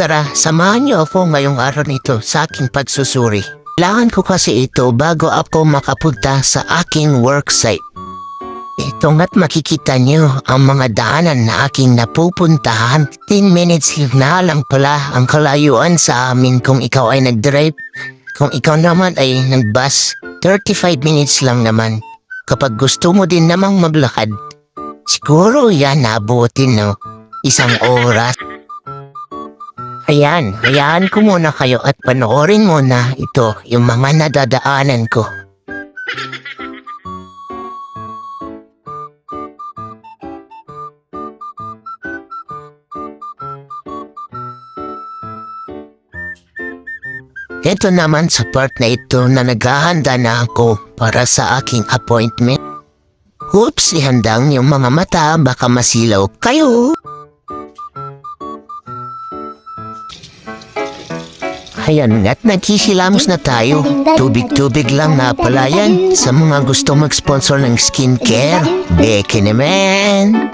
Tara, samahan niyo ako ngayong araw nito sa aking pagsusuri. Kailangan ko kasi ito bago ako makapunta sa aking worksite. Ito nga't makikita niyo ang mga daanan na aking napupuntahan. 10 minutes na lang pala ang kalayuan sa amin kung ikaw ay nag-drive. Kung ikaw naman ay nag-bus, 35 minutes lang naman. Kapag gusto mo din namang maglakad, siguro yan naabutin no, 1 oras. Ayan, hayaan ko muna kayo at panoorin muna ito, yung mga nadadaanan ko. Ito naman sa part na ito na naghahanda na ako para sa aking appointment. Oops, ihandang yung mga mata, baka masilaw kayo. Ayan nga't nagkikilamos na tayo. Tubig-tubig lang na pala yan sa mga gusto mag-sponsor ng skincare. Beke naman!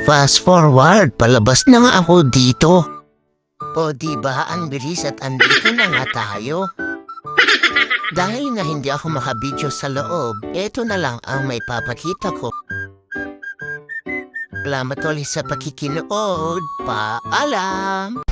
Fast forward, palabas na nga ako dito. O diba ang bilis at andito na nga tayo. Dahil na hindi ako makabidyo sa loob, eto na lang ang may papakita ko. Salamat ulit sa pakikinood. Paalam!